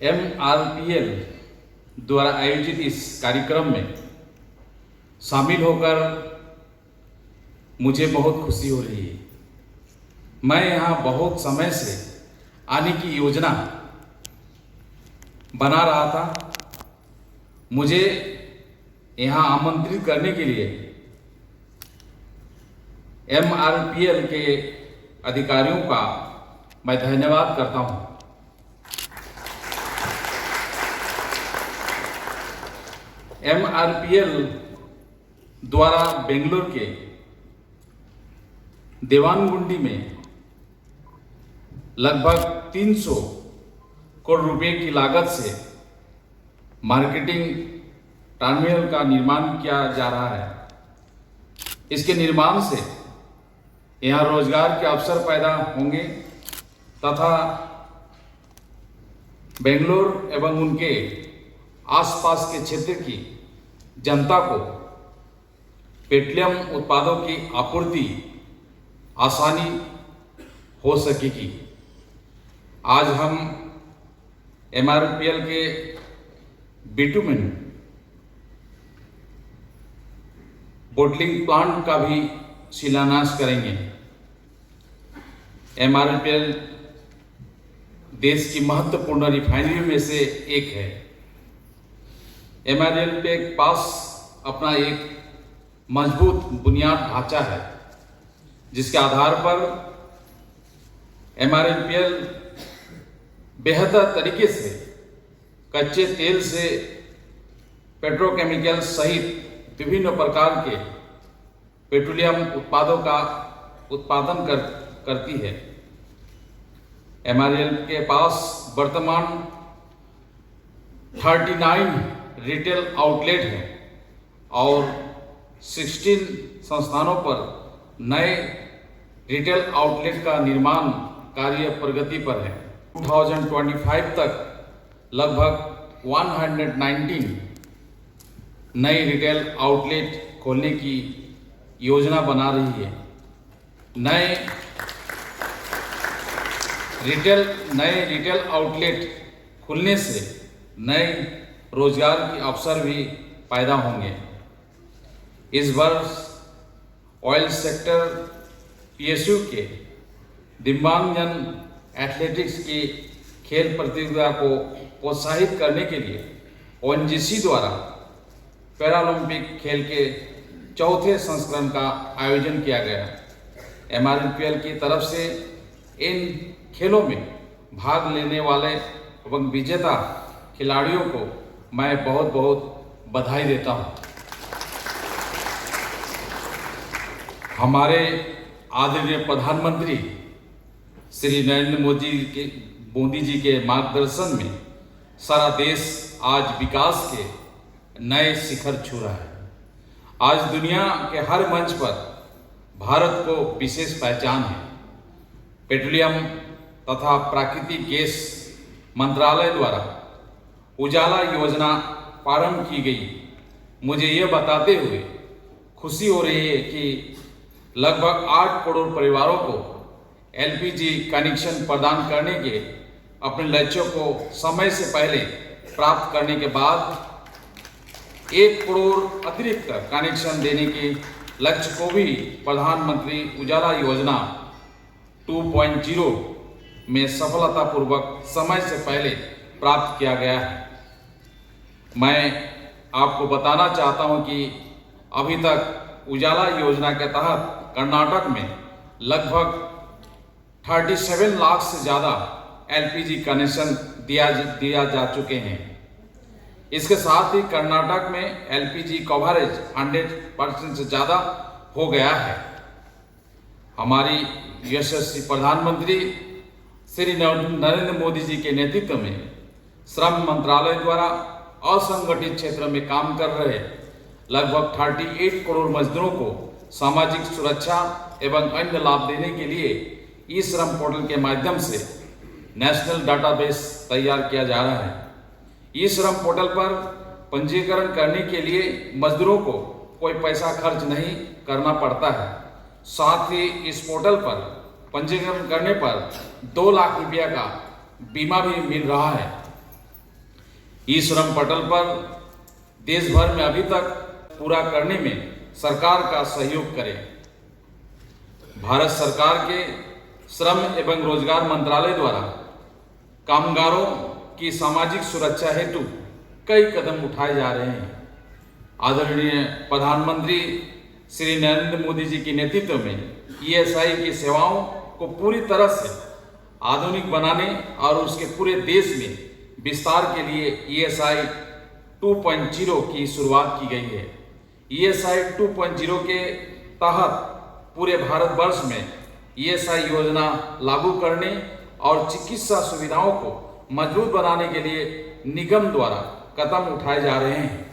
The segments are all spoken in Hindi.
MRPL द्वारा आयोजित इस कार्यक्रम में शामिल होकर मुझे बहुत खुशी हो रही है। मैं यहाँ बहुत समय से आने की योजना बना रहा था। मुझे यहाँ आमंत्रित करने के लिए MRPL के अधिकारियों का मैं धन्यवाद करता हूँ। MRPL द्वारा बेंगलुरु के देवानगुंडी में लगभग 300 करोड़ रुपए की लागत से मार्केटिंग टर्मिनल का निर्माण किया जा रहा है। इसके निर्माण से यहाँ रोजगार के अवसर पैदा होंगे तथा बेंगलुरु एवं उनके आसपास के क्षेत्र की जनता को पेट्रोलियम उत्पादों की आपूर्ति आसानी हो सकेगी। आज हम MRPL के बिटुमेन बोटलिंग प्लांट का भी शिलान्यास करेंगे। MRPL देश की महत्वपूर्ण रिफाइनरी में से एक है। MRPL के पास अपना एक मजबूत बुनियाद ढांचा है, जिसके आधार पर MRPL बेहतर तरीके से कच्चे तेल से पेट्रोकेमिकल सहित विभिन्न प्रकार के पेट्रोलियम उत्पादों का उत्पादन करती है। MRPL के पास वर्तमान 39 रिटेल आउटलेट हैं और 16 संस्थानों पर नए रिटेल आउटलेट का निर्माण कार्य प्रगति पर है। 2025 तक लगभग 119 नए रिटेल आउटलेट खोलने की योजना बना रही है। नए रिटेल आउटलेट खुलने से नए रोजगार के अवसर भी पैदा होंगे। इस वर्ष ऑयल सेक्टर PSU के दिव्यांगजन एथलेटिक्स की खेल प्रतियोगिता को प्रोत्साहित करने के लिए ONGC द्वारा पैरालंपिक खेल के चौथे संस्करण का आयोजन किया गया। MRPL की तरफ से इन खेलों में भाग लेने वाले एवं विजेता खिलाड़ियों को मैं बहुत बहुत बधाई देता हूं। हमारे आदरणीय प्रधानमंत्री श्री नरेंद्र मोदी जी के मार्गदर्शन में सारा देश आज विकास के नए शिखर छू रहा है। आज दुनिया के हर मंच पर भारत को विशेष पहचान है। पेट्रोलियम तथा प्राकृतिक गैस मंत्रालय द्वारा उजाला योजना प्रारंभ की गई। मुझे यह बताते हुए खुशी हो रही है कि लगभग 8 करोड़ परिवारों को LPG कनेक्शन प्रदान करने के अपने लक्ष्यों को समय से पहले प्राप्त करने के बाद 1 करोड़ अतिरिक्त कनेक्शन देने के लक्ष्य को भी प्रधानमंत्री उजाला योजना 2.0 में सफलतापूर्वक समय से पहले प्राप्त किया गया है। मैं आपको बताना चाहता हूं कि अभी तक उजाला योजना के तहत कर्नाटक में लगभग 37 लाख से ज़्यादा LPG कनेक्शन दिया जा चुके हैं। इसके साथ ही कर्नाटक में LPG कवरेज 100% से ज़्यादा हो गया है। हमारी यशस्वी प्रधानमंत्री श्री नरेंद्र मोदी जी के नेतृत्व में श्रम मंत्रालय द्वारा असंगठित क्षेत्र में काम कर रहे लगभग 38 करोड़ मजदूरों को सामाजिक सुरक्षा एवं अन्य लाभ देने के लिए ई-श्रम पोर्टल के माध्यम से नेशनल डाटाबेस तैयार किया जा रहा है। ई-श्रम पोर्टल पर पंजीकरण करने के लिए मजदूरों को कोई पैसा खर्च नहीं करना पड़ता है। साथ ही इस पोर्टल पर पंजीकरण करने पर 2 लाख रुपया का बीमा भी मिल रहा है। ई श्रम पटल पर देश भर में अभी तक पूरा करने में सरकार का सहयोग करें। भारत सरकार के श्रम एवं रोजगार मंत्रालय द्वारा कामगारों की सामाजिक सुरक्षा हेतु कई कदम उठाए जा रहे हैं। आदरणीय प्रधानमंत्री श्री नरेंद्र मोदी जी के नेतृत्व में ईएसआई की सेवाओं को पूरी तरह से आधुनिक बनाने और उसके पूरे देश में विस्तार के लिए ईएसआई 2.0 की शुरुआत की गई है। ईएसआई 2.0 के तहत पूरे भारतवर्ष में ईएसआई योजना लागू करने और चिकित्सा सुविधाओं को मजबूत बनाने के लिए निगम द्वारा कदम उठाए जा रहे हैं।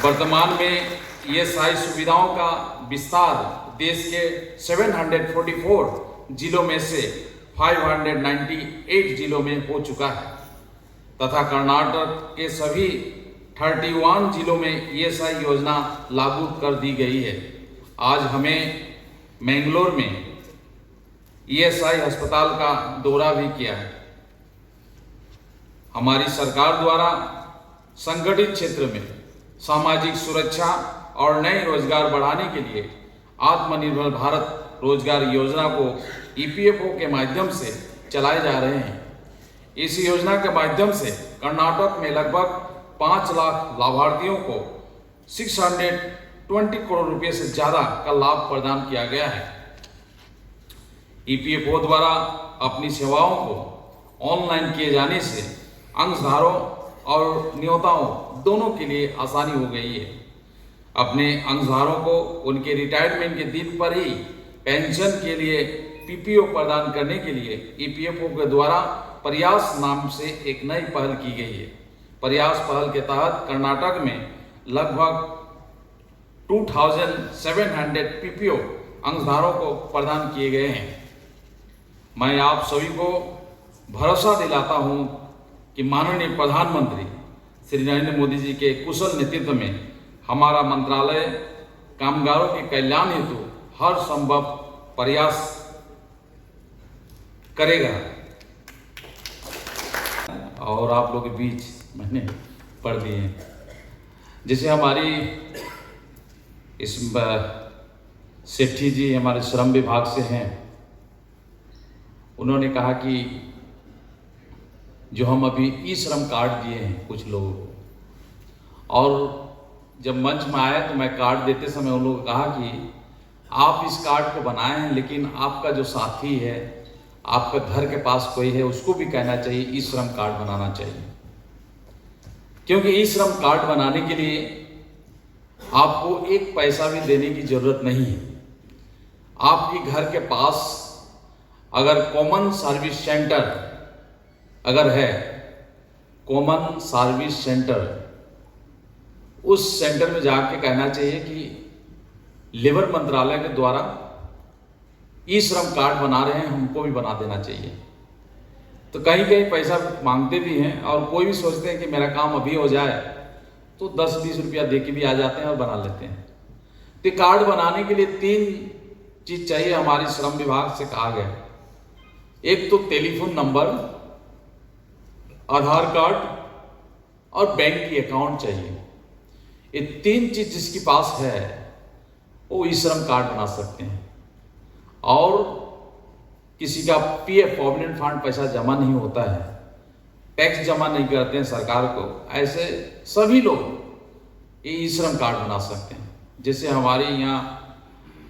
वर्तमान में ईएसआई सुविधाओं का विस्तार देश के 744 जिलों में से 598 जिलों में हो चुका है तथा कर्नाटक के सभी 31 जिलों में ईएसआई योजना लागू कर दी गई है। आज हमें मैंगलोर में ईएसआई अस्पताल का दौरा भी किया है। हमारी सरकार द्वारा संगठित क्षेत्र में सामाजिक सुरक्षा और नए रोजगार बढ़ाने के लिए आत्मनिर्भर भारत रोजगार योजना को ईपीएफओ के माध्यम से चलाए जा रहे हैं। इस योजना के माध्यम से कर्नाटक में लगभग 5 लाख लाभार्थियों को 620 करोड़ रुपए से ज्यादा का लाभ प्रदान किया गया है। ईपीएफओ द्वारा अपनी सेवाओं को ऑनलाइन किए जाने से अंशधारों और नियोक्ताओं दोनों के लिए आसानी हो गई है। अपने अंशधारों को उनके रिटायरमेंट के दिन पर ही पेंशन के लिए पीपीओ प्रदान करने के लिए ईपीएफओ के द्वारा प्रयास नाम से एक नई पहल की गई है। प्रयास पहल के तहत कर्नाटक में लगभग 2700 पीपीओ अंशधारों को प्रदान किए गए हैं। मैं आप सभी को भरोसा दिलाता हूं कि माननीय प्रधानमंत्री श्री नरेंद्र मोदी जी के कुशल नेतृत्व में हमारा मंत्रालय कामगारों के कल्याण हेतु हर संभव प्रयास करेगा। और आप लोगों के बीच मैंने पढ़ दिए हैं, जैसे हमारी इस सेठी जी हमारे श्रम विभाग से हैं। उन्होंने कहा कि जो हम अभी ई श्रम कार्ड दिए हैं कुछ लोगों को, और जब मंच में आया तो मैं कार्ड देते समय उन लोगों ने कहा कि आप इस कार्ड को बनाए हैं, लेकिन आपका जो साथी है, आपका घर के पास कोई है, उसको भी कहना चाहिए ई श्रम कार्ड बनाना चाहिए। क्योंकि ई श्रम कार्ड बनाने के लिए आपको एक पैसा भी देने की जरूरत नहीं है। आपके घर के पास अगर कॉमन सर्विस सेंटर अगर है, कॉमन सर्विस सेंटर, उस सेंटर में जाके कहना चाहिए कि लेबर मंत्रालय के द्वारा ई श्रम कार्ड बना रहे हैं, हमको भी बना देना चाहिए। तो कहीं कहीं पैसा मांगते भी हैं और कोई भी सोचते हैं कि मेरा काम अभी हो जाए, तो 10-20 रुपया दे के भी आ जाते हैं और बना लेते हैं। तो कार्ड बनाने के लिए 3 चीज चाहिए, हमारे श्रम विभाग से कहा गया। एक तो टेलीफोन नंबर, आधार कार्ड और बैंक की अकाउंट चाहिए। ये 3 चीज जिसके पास है वो ई श्रम कार्ड बना सकते हैं। और किसी का पीएफ प्रोविडेंट फंड पैसा जमा नहीं होता है, टैक्स जमा नहीं करते हैं सरकार को, ऐसे सभी लोग ये ई श्रम कार्ड बना सकते हैं। जैसे हमारे यहाँ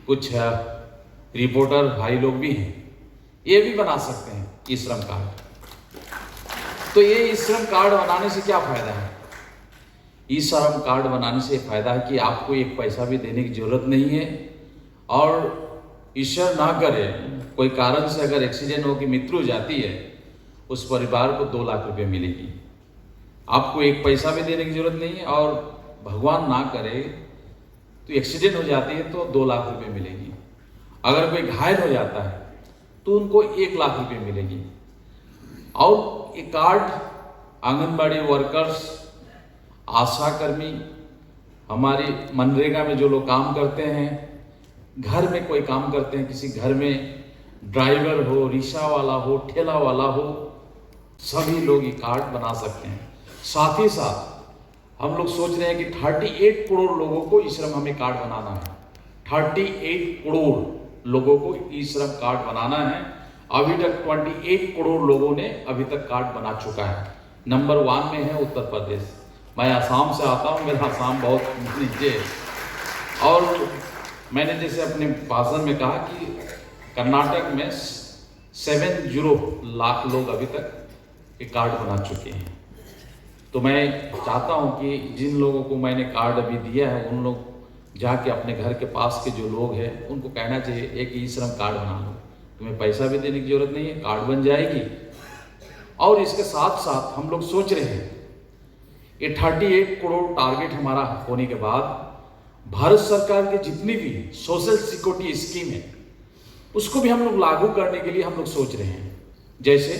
कुछ रिपोर्टर भाई लोग भी हैं, ये भी बना सकते हैं ई श्रम कार्ड। तो ये ई श्रम कार्ड बनाने से क्या फायदा है? ई श्रम कार्ड बनाने से फायदा है कि आपको एक पैसा भी देने की जरूरत नहीं है, और ईश्वर ना करे कोई कारण से अगर एक्सीडेंट हो कि मृत्यु हो जाती है, उस परिवार को 2 लाख रुपए मिलेगी। आपको एक पैसा भी देने की जरूरत नहीं है, और भगवान ना करे तो एक्सीडेंट हो जाती है तो 2 लाख रुपए मिलेगी। अगर कोई घायल हो जाता है तो उनको 1 लाख रुपए मिलेगी। और ये कार्ड आंगनबाड़ी वर्कर्स, आशा कर्मी, हमारी मनरेगा में जो लोग काम करते हैं, घर में कोई काम करते हैं, किसी घर में ड्राइवर हो, रिक्शा वाला हो, ठेला वाला हो, सभी लोग ये कार्ड बना सकते हैं। साथ ही साथ हम लोग सोच रहे हैं कि 38 करोड़ लोगों को ई श्रम हमें कार्ड बनाना है। 38 करोड़ लोगों को ई श्रम कार्ड बनाना है। अभी तक 28 करोड़ लोगों ने अभी तक कार्ड बना चुका है। नंबर 1 में है उत्तर प्रदेश। मैं असम से आता हूँ, मेरा असम बहुत नीचे है। और मैंने जैसे अपने भाषण में कहा कि कर्नाटक में 70 लाख लोग अभी तक ये कार्ड बना चुके हैं। तो मैं चाहता हूं कि जिन लोगों को मैंने कार्ड अभी दिया है उन लोग जाके अपने घर के पास के जो लोग हैं उनको कहना चाहिए एक ई श्रम कार्ड बना लो। तुम्हें पैसा भी देने की जरूरत नहीं है, कार्ड बन जाएगी। और इसके साथ साथ हम लोग सोच रहे हैं ये 38 करोड़ टारगेट हमारा होने के बाद भारत सरकार के जितनी भी सोशल सिक्योरिटी स्कीम है उसको भी हम लोग लागू करने के लिए हम लोग सोच रहे हैं। जैसे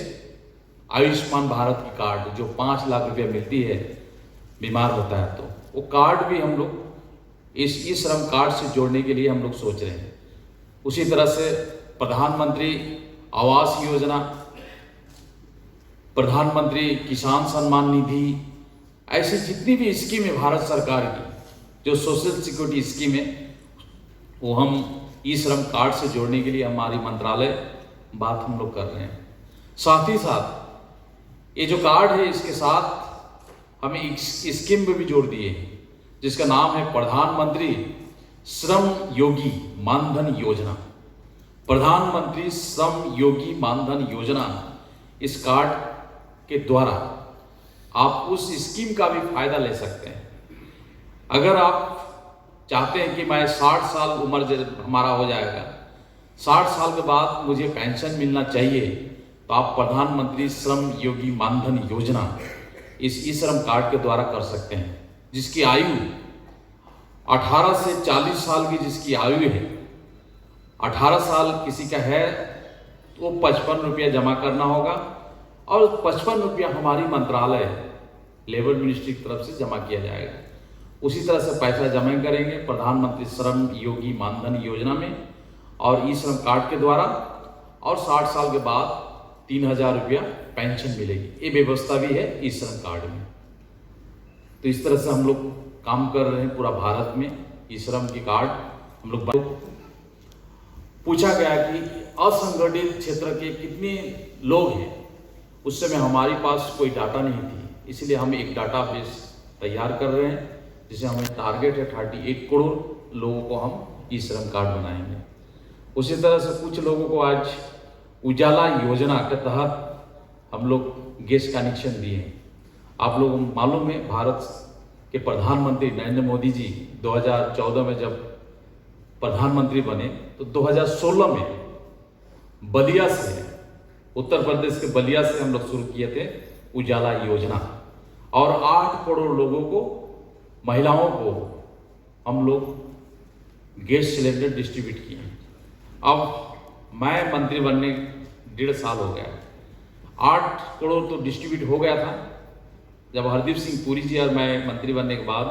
आयुष्मान भारत की कार्ड जो 5 लाख रुपया मिलती है बीमार होता है, तो वो कार्ड भी हम लोग इस ई श्रम कार्ड से जोड़ने के लिए हम लोग सोच रहे हैं। उसी तरह से प्रधानमंत्री आवास योजना, प्रधानमंत्री किसान सम्मान निधि, ऐसी जितनी भी स्कीम है भारत सरकार की जो सोशल सिक्योरिटी स्कीम है वो हम ई श्रम कार्ड से जोड़ने के लिए हमारी मंत्रालय बात हम लोग कर रहे हैं। साथ ही साथ ये जो कार्ड है इसके साथ हमें एक स्कीम में भी जोड़ दिए हैं जिसका नाम है प्रधानमंत्री श्रम योगी मानधन योजना। प्रधानमंत्री श्रम योगी मानधन योजना, इस कार्ड के द्वारा आप उस स्कीम का भी फायदा ले सकते हैं। अगर आप चाहते हैं कि मैं 60 साल उम्र जब हमारा हो जाएगा, 60 साल के बाद मुझे पेंशन मिलना चाहिए, तो आप प्रधानमंत्री श्रम योगी मानधन योजना इस ई श्रम कार्ड के द्वारा कर सकते हैं। जिसकी आयु 18 से 40 साल की जिसकी आयु है, 18 साल किसी का है तो 55 रुपया जमा करना होगा और 55 रुपया हमारी मंत्रालय लेबर मिनिस्ट्री की तरफ से जमा किया जाएगा। उसी तरह से पैसा जमा करेंगे प्रधानमंत्री श्रम योगी मानधन योजना में और ई श्रम कार्ड के द्वारा, और 60 साल के बाद 3000 रुपया पेंशन मिलेगी। ये व्यवस्था भी है ई श्रम कार्ड में। तो इस तरह से हम लोग काम कर रहे हैं पूरा भारत में। ई श्रम की कार्ड हम लोग पूछा गया कि असंगठित क्षेत्र के कितने लोग हैं, उस समय हमारे पास कोई डाटा नहीं थी, इसलिए हम एक डाटाबेस तैयार कर रहे हैं जिसे हमें टारगेट है 38 करोड़ लोगों को हम ई श्रम कार्ड बनाएंगे। उसी तरह से कुछ लोगों को आज उजाला योजना के तहत हम लोग गैस कनेक्शन दिए हैं। आप लोगों को मालूम है भारत के प्रधानमंत्री नरेंद्र मोदी जी 2014 में जब प्रधानमंत्री बने तो 2016 में बलिया से, उत्तर प्रदेश के बलिया से हम लोग शुरू किए थे उजाला योजना, और 8 करोड़ लोगों को, महिलाओं को हम लोग गैस सिलेंडर डिस्ट्रीब्यूट किए। अब मैं मंत्री बनने 1.5 साल हो गया, 8 करोड़ तो डिस्ट्रीब्यूट हो गया था। जब हरदीप सिंह पुरी जी और मैं मंत्री बनने के बाद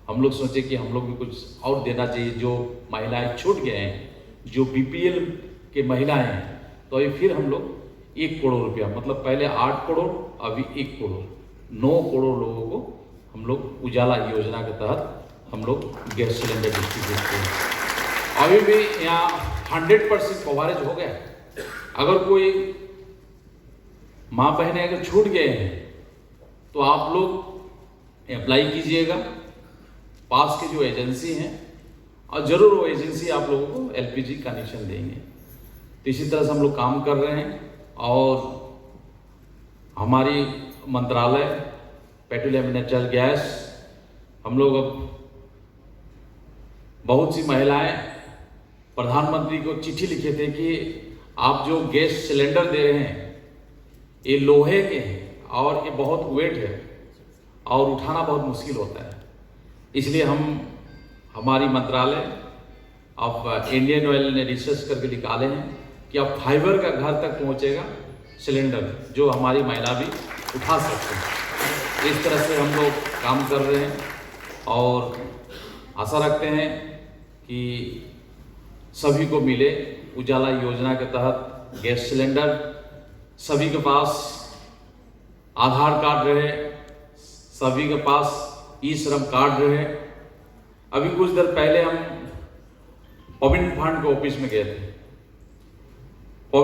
हम लोग सोचे कि हम लोग भी कुछ और देना चाहिए, जो महिलाएं छूट गए हैं, जो BPL के महिलाएं हैं, तो अभी फिर हम लोग 1 करोड़ रुपया, मतलब पहले 8 करोड़ अभी 1 करोड़, 9 करोड़ लोगों को हम लोग उजाला योजना के तहत हम लोग गैस सिलेंडर डिस्ट्रीब्यूट किए। अभी भी यहाँ 100% कवरेज हो गया। अगर कोई माँ बहनें अगर छूट गए हैं तो आप लोग अप्लाई कीजिएगा पास की जो एजेंसी हैं, और ज़रूर वो एजेंसी आप लोगों को LPG कनेक्शन देंगे। तो इसी तरह से हम लोग काम कर रहे हैं। और हमारी मंत्रालय पेट्रोलियम नेचुरल गैस, हम लोग अब बहुत सी महिलाएं प्रधानमंत्री को चिट्ठी लिखे थे कि आप जो गैस सिलेंडर दे रहे हैं ये लोहे के हैं और ये बहुत वेट है और उठाना बहुत मुश्किल होता है, इसलिए हमारी मंत्रालय अब इंडियन ऑयल ने रिसर्च करके निकाले हैं कि अब फाइबर का घर तक पहुंचेगा सिलेंडर, जो हमारी महिला भी उठा सकते हैं। इस तरह से हम लोग काम कर रहे हैं और आशा रखते हैं कि सभी को मिले। उजाला योजना के तहत गैस सिलेंडर सभी के पास आधार कार्ड रहे, सभी के पास ई श्रम कार्ड रहे। अभी कुछ देर पहले हम प्रोविडेंट फंड के ऑफिस में गए थे,